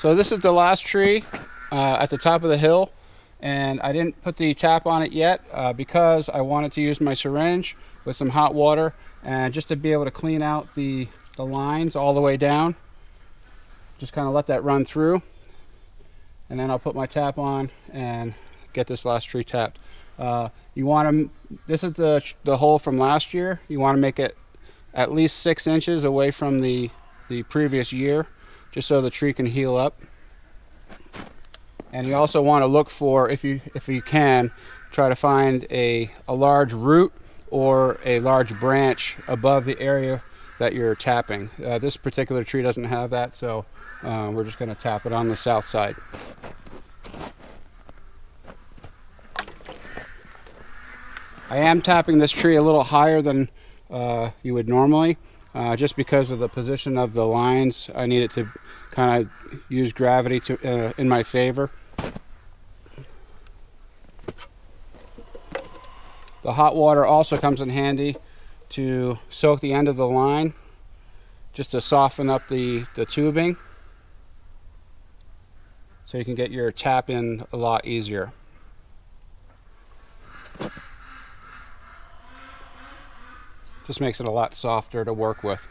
So this is the last tree at the top of the hill, and I didn't put the tap on it yet because I wanted to use my syringe with some hot water and just to be able to clean out the lines all the way down. Just kind of let that run through, and then I'll put my tap on and get this last tree tapped. You want to, this is the hole from last year. You want to make it at least 6 inches away from the previous year, just so the tree can heal up. And you also want to look for, if you can, try to find a large root or a large branch above the area that you're tapping. This particular tree doesn't have that, so we're just going to tap it on the south side. I am tapping this tree a little higher than you would normally, just because of the position of the lines. I need it to kind of use gravity in my favor. The hot water also comes in handy to soak the end of the line, just to soften up the tubing, so you can get your tap in a lot easier. Just makes it a lot softer to work with.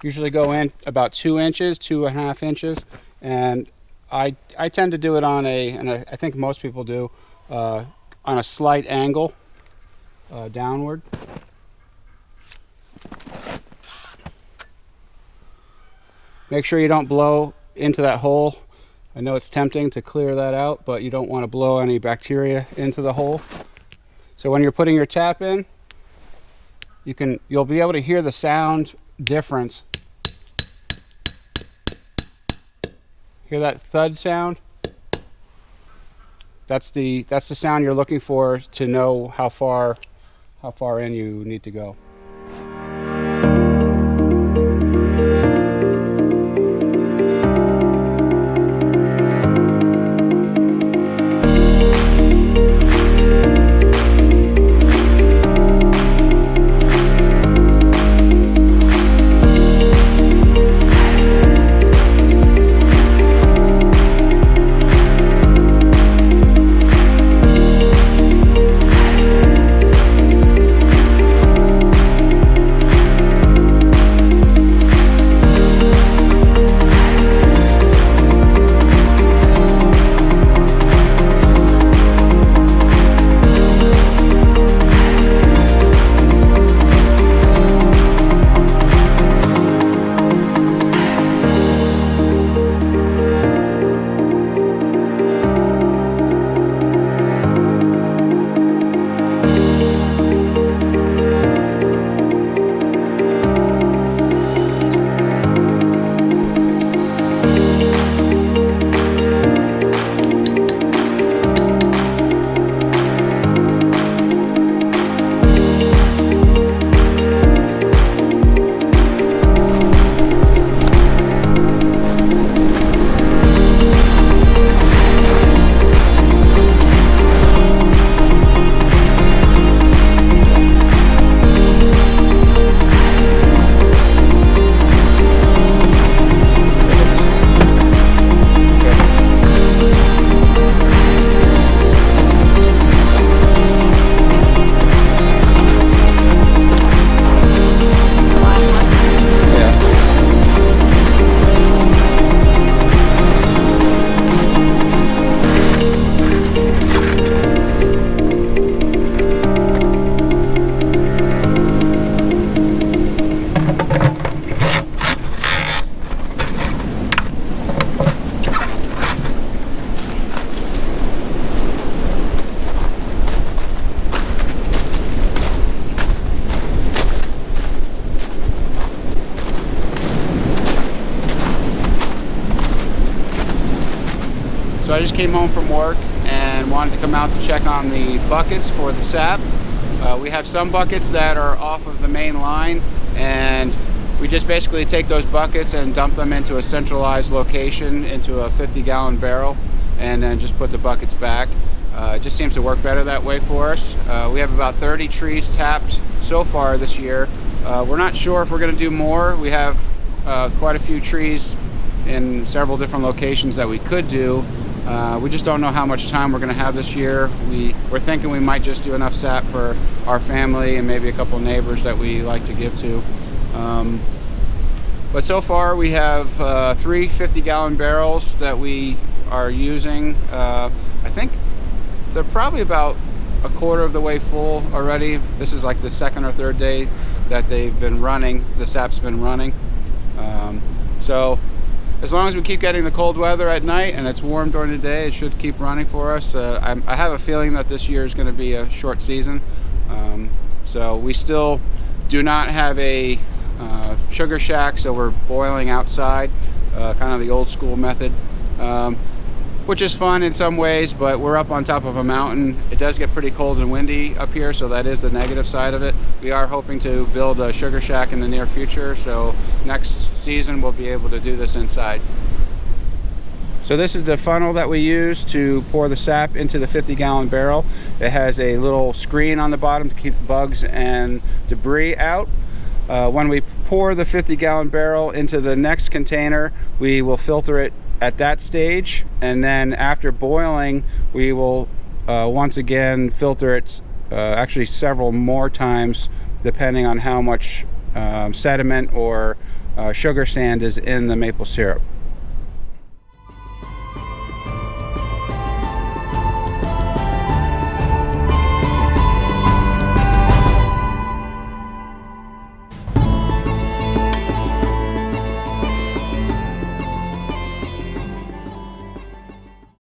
Usually go in about 2 inches, 2.5 inches, and I tend to do it on and I think most people do, on a slight angle downward. Make sure you don't blow into that hole. I know it's tempting to clear that out, but you don't want to blow any bacteria into the hole. So when you're putting your tap in, you'll be able to hear the sound difference. Hear that thud sound? That's the sound you're looking for to know how far in you need to go. So I just came home from work and wanted to come out to check on the buckets for the sap. We have some buckets that are off of the main line, and we just basically take those buckets and dump them into a centralized location, into a 50-gallon barrel, and then just put the buckets back. It just seems to work better that way for us. We have about 30 trees tapped so far this year, We're not sure if we're going to do more. We have quite a few trees in several different locations that we could do. We just don't know how much time we're going to have this year. We're thinking we might just do enough sap for our family and maybe a couple neighbors that we like to give to. But so far we have 3 50-gallon barrels that we are using. I think they're probably about a quarter of the way full already. This is like the second or third day that they've been running, the sap's been running. So as long as we keep getting the cold weather at night and it's warm during the day, it should keep running for us. I have a feeling that this year is going to be a short season. So we still do not have a sugar shack, so we're boiling outside, kind of the old school method, which is fun in some ways, but we're up on top of a mountain. It does get pretty cold and windy up here, so that is the negative side of it. We are hoping to build a sugar shack in the near future, so next season we'll be able to do this inside. So this is the funnel that we use to pour the sap into the 50-gallon barrel. It has a little screen on the bottom to keep bugs and debris out. When we pour the 50-gallon barrel into the next container, we will filter it at that stage, and then after boiling we will once again filter it actually several more times depending on how much sediment or sugar sand is in the maple syrup.